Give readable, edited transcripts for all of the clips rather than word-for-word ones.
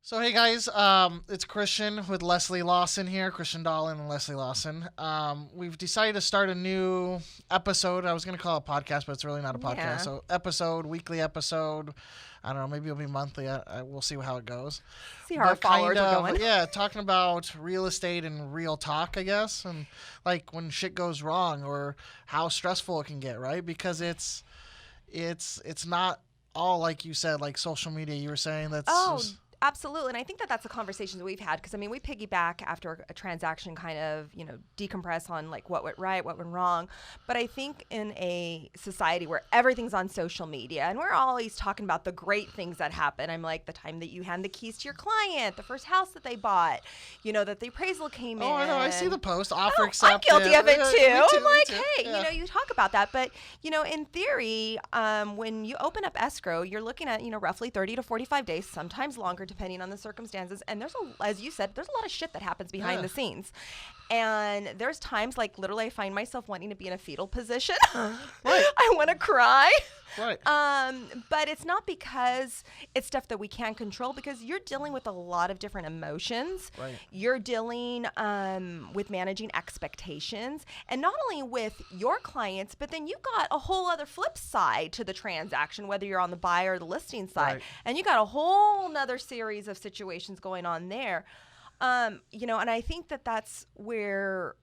So hey guys, it's Christian with Leslie Lawson here, Christian Dahlin and Leslie Lawson. We've decided to start a new episode. I was going to call it a podcast, but it's really not a podcast. Yeah. So weekly episode. I don't know, maybe it'll be monthly. We'll see how it goes. See how our followers are going. Yeah, talking about real estate and real talk, I guess, and like when shit goes wrong or how stressful it can get, right? Because it's not all like you said, like social media. You were saying that's just, Absolutely. And I think that that's the conversations that we've had because, I mean, we piggyback after a transaction kind of, decompress on like what went right, what went wrong. But I think in a society where everything's on social media and we're always talking about the great things that happen. I'm like the time that you hand the keys to your client, the first house that they bought, that the appraisal came in. Oh, I know. I see the post. Offer accepted. I'm guilty of it too. Me too, I'm like, me too. hey, Yeah. you talk about that. But, in theory, when you open up escrow, you're looking at, roughly 30 to 45 days, sometimes longer, depending on the circumstances. And as you said, there's a lot of shit that happens behind the scenes. And there's times like literally I find myself wanting to be in a fetal position. Right. I want to cry. Right. But it's not because it's stuff that we can't control because you're dealing with a lot of different emotions. Right. You're dealing with managing expectations and not only with your clients, but then you got a whole other flip side to the transaction, whether you're on the buyer or the listing side. Right. And you got a whole nother series of situations going on there. And I think that that's where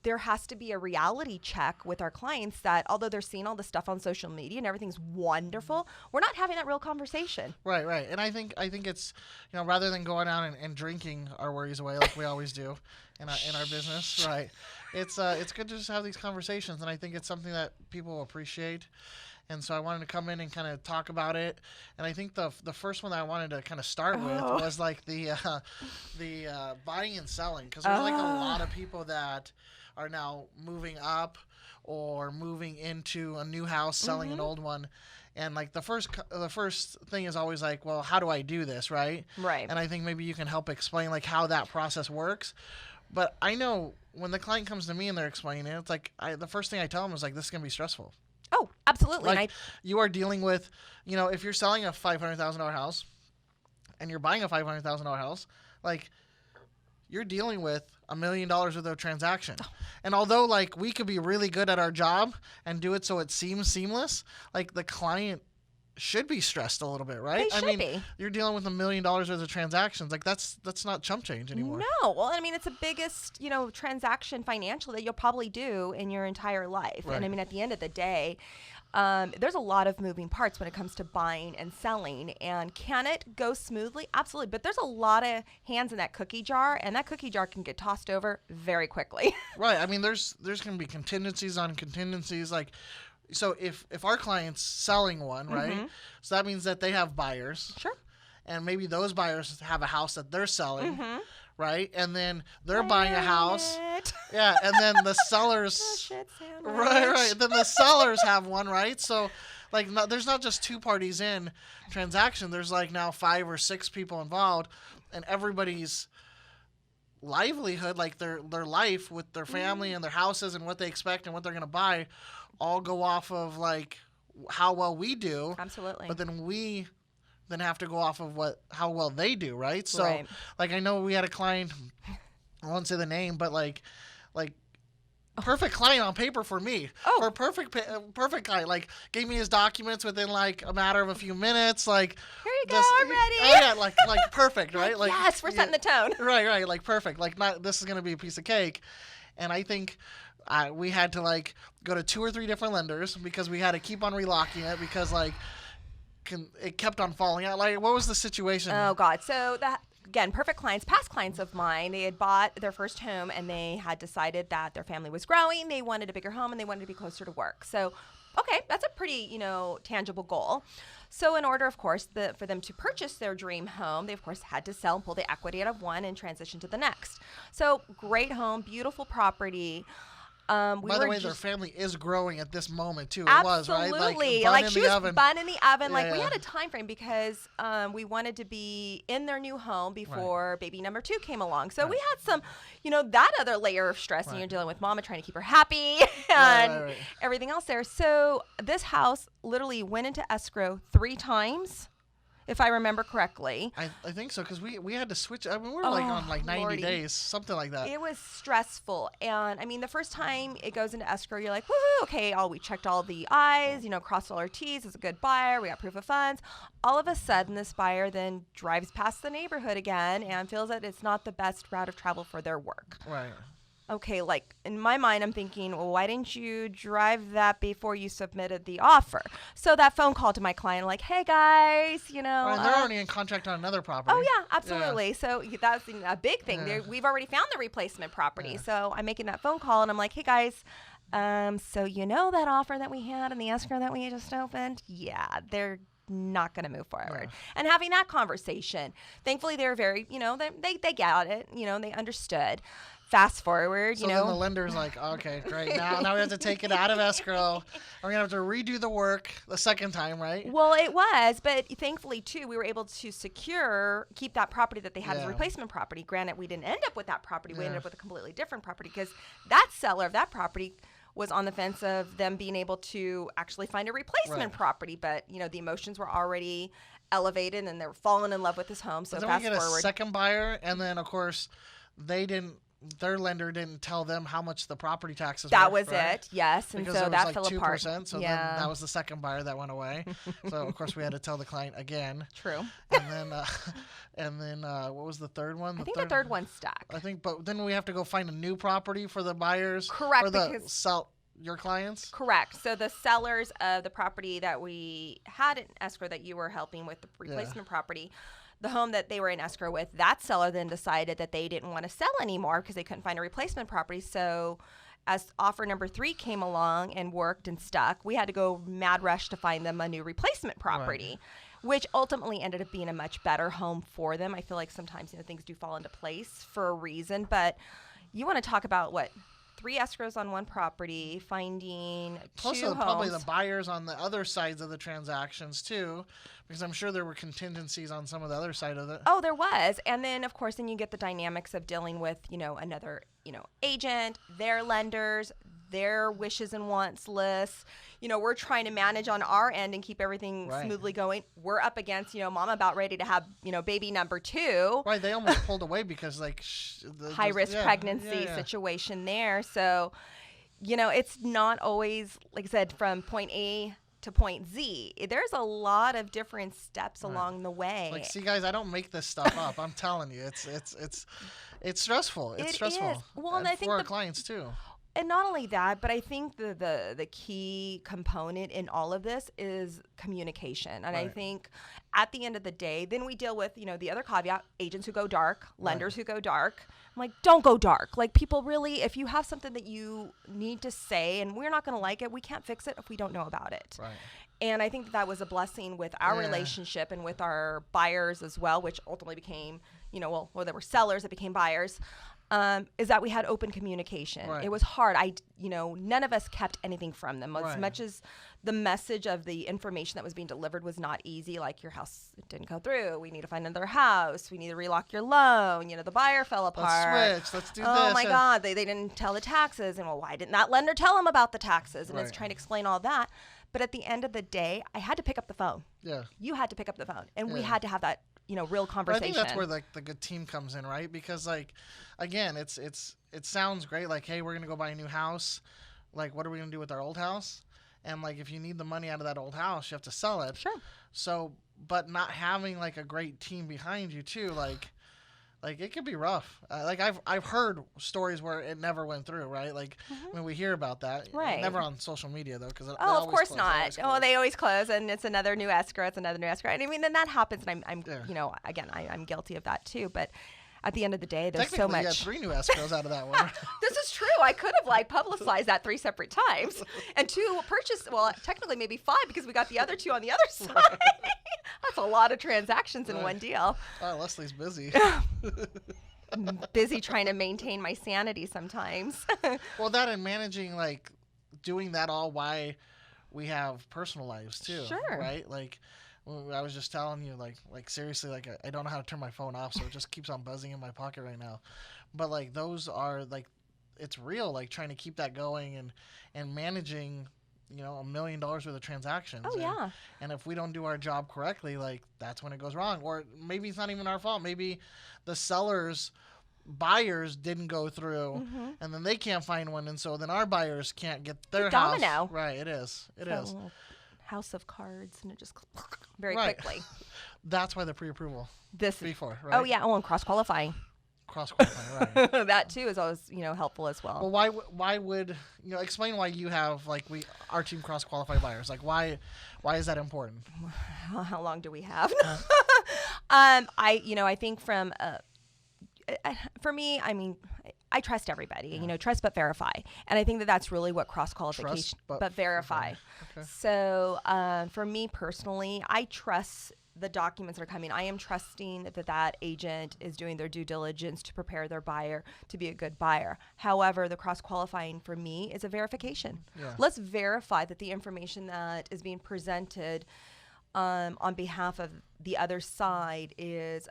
there has to be a reality check with our clients that although they're seeing all the stuff on social media and everything's wonderful, we're not having that real conversation. Right. And I think it's, rather than going out and drinking our worries away like we always do in our business, right? It's good to just have these conversations, and I think it's something that people appreciate. And so I wanted to come in and kind of talk about it. And I think the first one that I wanted to kind of start with was like the buying and selling, because there's like a lot of people that are now moving up or moving into a new house, selling an old one. And like the first thing is always like, well, how do I do this, right? Right. And I think maybe you can help explain like how that process works. But I know when the client comes to me and they're explaining it, it's like the first thing I tell them is like, this is going to be stressful. Oh, absolutely. Like you are dealing with, if you're selling a $500,000 house and you're buying a $500,000 house, like you're dealing with $1 million worth of transaction. And although like we could be really good at our job and do it so it seems seamless, like the client should be stressed a little bit, right? They should be. You're dealing with $1 million worth of transactions. Like that's not chump change anymore. No. Well, I mean, it's the biggest, transaction financial that you'll probably do in your entire life. Right. And I mean, at the end of the day, there's a lot of moving parts when it comes to buying and selling. And can it go smoothly? Absolutely. But there's a lot of hands in that cookie jar, and that cookie jar can get tossed over very quickly. Right. I mean, there's going to be contingencies on contingencies. Like, so if our client's selling one, right? So that means that they have buyers. Sure. And maybe those buyers have a house that they're selling, right? And then they're buying a house. Yeah, and then the sellers. Right. Then the sellers have one, right? So, like, there's not just two parties in transaction. There's like now 5 or 6 people involved, and everybody's livelihood, like their life with their family and their houses and what they expect and what they're gonna buy, all go off of like how well we do. Absolutely. But then we have to go off of how well they do, right? So Right. like I know we had a client, I won't say the name, but like perfect client on paper for me. For a perfect client, like gave me his documents within like a matter of a few minutes. Like here you go, I'm ready. Oh yeah, like perfect, right? Like yes, we're setting the tone. Right, like perfect. Like not this is gonna be a piece of cake, and I think. We had to like go to 2 or 3 different lenders because we had to keep on relocking it because like it kept on falling out. Like what was the situation? Oh God. So that again, perfect clients, past clients of mine, they had bought their first home and they had decided that their family was growing. They wanted a bigger home and they wanted to be closer to work. So, okay, that's a pretty, tangible goal. So in order, of course, for them to purchase their dream home, they, of course, had to sell and pull the equity out of one and transition to the next. So great home, beautiful property. By the way, their family is growing at this moment too. It absolutely. was, right? Like she was bun in the oven. Yeah, we had a time frame because we wanted to be in their new home before baby number 2 came along. So we had some, that other layer of stress, and you're dealing with mama trying to keep her happy and everything else there. So this house literally went into escrow 3 times. if I remember correctly. I think so, because we had to switch. I mean, we were like on like 90 Lordy. days, something like that. It was stressful. And I mean, the first time it goes into escrow, you're like, woohoo, okay, we checked all the I's, crossed all our T's. It's a good buyer. We got proof of funds. All of a sudden, this buyer then drives past the neighborhood again and feels that it's not the best route of travel for their work. Right. Okay, like in my mind, I'm thinking, well, why didn't you drive that before you submitted the offer? So that phone call to my client, like, hey guys, Right, they're already in contract on another property. Oh yeah, absolutely. Yeah. So that's a big thing. Yeah. We've already found the replacement property. Yeah. So I'm making that phone call and I'm like, hey guys, so that offer that we had and the escrow that we just opened? Yeah, they're not going to move forward. Yeah. And having that conversation, thankfully they were very, they got it, they understood. Fast forward, So then the lender's like, okay, great. Now we have to take it out of escrow. We're going to have to redo the work the second time, right? Well, it was, but thankfully, too, we were able to keep that property that they had as a Yeah. replacement property. Granted, we didn't end up with that property. We Yeah. ended up with a completely different property because that seller of that property was on the fence of them being able to actually find a replacement Right. property. But, the emotions were already elevated and they were falling in love with this home. So But then fast we get forward. a second buyer, and then, of course, their lender didn't tell them how much the property taxes That were. was right? it, yes. And Because so there was that like fell 2%, apart. so yeah. then that was the second buyer that went away. So, of course, we had to tell the client again. True. And then what was the third one? I think the third one stuck. I think, but then we have to go find a new property for the buyers. Correct, For the because- your clients. Correct. So the sellers of the property that we had in escrow that you were helping with the replacement property, the home that they were in escrow with, that seller then decided that they didn't want to sell anymore because they couldn't find a replacement property. So as offer number 3 came along and worked and stuck, we had to go mad rush to find them a new replacement property. Which ultimately ended up being a much better home for them. I feel like sometimes things do fall into place for a reason, but you want to talk about 3 escrows on one property, finding Plus, 2 probably homes. the buyers on the other sides of the transactions too, because I'm sure there were contingencies on some of the other side of it. Oh, there was. And then, of course, then you get the dynamics of dealing with, another, agent, their lenders, their wishes and wants lists. We're trying to manage on our end and keep everything Right. smoothly going. We're up against, mom about ready to have, baby number 2. Right, they almost pulled away because High risk pregnancy situation there. So, it's not always, like I said, from point A to point Z. There's a lot of different steps along the way. Like, see, guys, I don't make this stuff up. I'm telling you, it's stressful. It's It stressful. is. Well, and I think for our clients too. And not only that, but I think the key component in all of this is communication. And I Right. think at the end of the day, then we deal with, the other caveat, agents who go dark, lenders who go dark. I'm like, don't go dark. Like, people really, if you have something that you need to say and we're not going to like it, we can't fix it if we don't know about it. Right. And I think that was a blessing with our Yeah. relationship and with our buyers as well, which ultimately became, there were sellers that became buyers. Is that we had open communication. Right. It was hard. None of us kept anything from them. As Right. much as the message of the information that was being delivered was not easy, like your house didn't go through, we need to find another house, we need to relock your loan, the buyer fell apart. Let's switch. Let's do Oh this. my God, they didn't tell the taxes. And why didn't that lender tell them about the taxes? And it's Right. trying to explain all that. But at the end of the day, I had to pick up the phone. Yeah. You had to pick up the phone. And we Yeah. had to have that, real But I conversation. think that's where the good team comes in, right? Because again, it sounds great. Like, hey, we're gonna go buy a new house. Like, what are we gonna do with our old house? And if you need the money out of that old house, you have to sell it. Sure. So, but not having a great team behind you too, like it could be rough. I've heard stories where it never went through, right? I mean, we hear about that. Right. Never on social media though, because Oh, of course not. Oh, they always close, and it's another new escrow. It's another new escrow. And I mean, then that happens, and I'm Yeah. again, I'm guilty of that too. But at the end of the day, there's so Technically, you had much. 3 new escrows out of that one. This is true. I could have publicized that 3 separate times, and 2 purchased. Well, technically maybe 5 because we got the other 2 on the other side. That's a lot of transactions in Right. one deal. Oh, Leslie's busy. I'm busy trying to maintain my sanity sometimes. Well, that and managing doing that all while we have personal lives too. Sure. Right? I was just telling you, seriously, I don't know how to turn my phone off, so it just keeps on buzzing in my pocket right now. But those are it's real, trying to keep that going and managing, $1 million worth of transactions. Oh, yeah. And if we don't do our job correctly, like that's when it goes wrong. Or maybe it's not even our fault. Maybe the buyers didn't go through, and then they can't find one, and so then our buyers can't get their house. Domino. Right, it is. It is. House of cards, and it just very Right. quickly. That's why the pre-approval before, right? Oh, yeah. Oh, and cross-qualifying. Cross-qualifying, right. That, too, is always, helpful as well. Well, why would, explain why you have, like, our team cross-qualify buyers. Like, why is that important? How long do we have? I think from... for me, I mean, I trust everybody, trust but verify. And I think that that's really what cross-qualification, but verify. Okay. So for me personally, I trust the documents that are coming. I am trusting that agent is doing their due diligence to prepare their buyer to be a good buyer. However, the cross-qualifying for me is a verification. Yeah. Let's verify that the information that is being presented on behalf of the other side is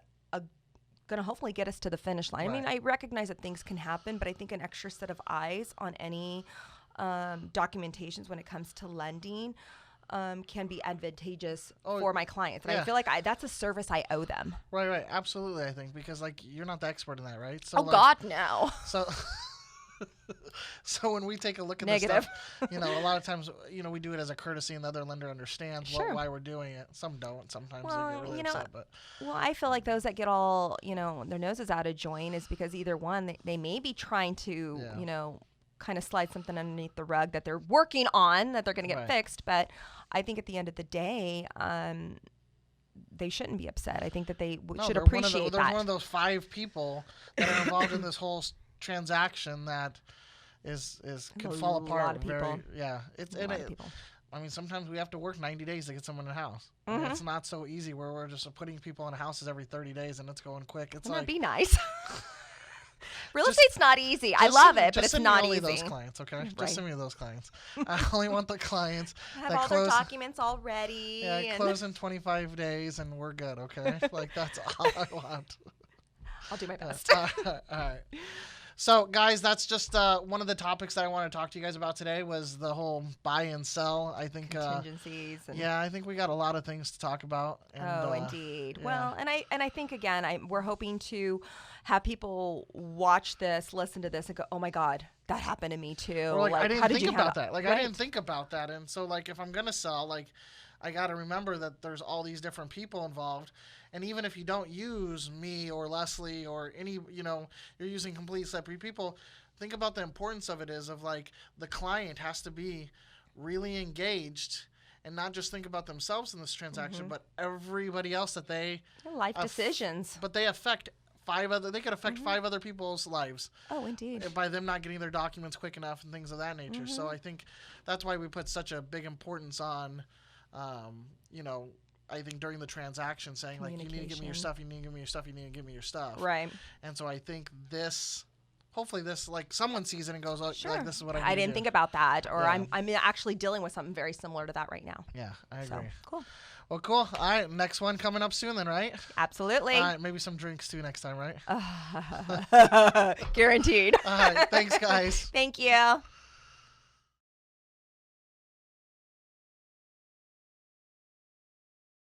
going to hopefully get us to the finish line. Right. I mean, I recognize that things can happen, but I think an extra set of eyes on any documentations when it comes to lending can be advantageous for my clients. And I feel like that's a service I owe them. Right. Absolutely, I think, because, like, you're not the expert in that, right? So, God, no. So when we take a look at Negative. this stuff, a lot of times, we do it as a courtesy, and the other lender understands why we're doing it. Some don't. Sometimes they get really upset. But I feel like those that get all, their noses out of joint is because either one, they may be trying to, kind of slide something underneath the rug that they're working on, that they're going to get fixed. But I think at the end of the day, they shouldn't be upset. I think that they should appreciate that. There's one of those 5 people that are involved in this whole transaction that could fall apart. A lot of people. It's a lot of people. I mean, sometimes we have to work 90 days to get someone in a house. It's not so easy where we're just putting people in houses every 30 days and it's going quick. It's That'd be nice. Real estate's not easy. I love it, but it's not easy. Just send me only those clients, okay? Just send me those clients. I only want the clients have that all close. Their documents all ready. Yeah, close in 25 days and we're good, okay? Like, that's all I want. I'll do my best. All right. So, guys, that's just one of the topics that I want to talk to you guys about today was the whole buy and sell. I think contingencies. I think we got a lot of things to talk about. And, indeed. Yeah. Well, and I think again, we're hoping to have people watch this, listen to this, and go, "Oh my God, that happened to me too." Or like, I didn't think about that. Like, right? I didn't think about that. And so, like, if I'm gonna sell, like, I got to remember that there's all these different people involved. And even if you don't use me or Leslie or any, you're using completely separate people, think about the importance of it is of, like, the client has to be really engaged and not just think about themselves in this transaction, but everybody else that they... Life decisions. But they affect they could affect 5 other people's lives. Oh, indeed. By them not getting their documents quick enough and things of that nature. So I think that's why we put such a big importance on, I think during the transaction saying, like, you need to give me your stuff, you need to give me your stuff, you need to give me your stuff. Right. And so I think hopefully this, like, someone sees it and goes, oh, sure. like, this is what I need I didn't think about that, or Yeah. I'm actually dealing with something very similar to that right now. Yeah, I agree. So, cool. Well, cool. All right, next one coming up soon then, right? Absolutely. All right, maybe some drinks too next time, right? Guaranteed. All right, thanks, guys. Thank you.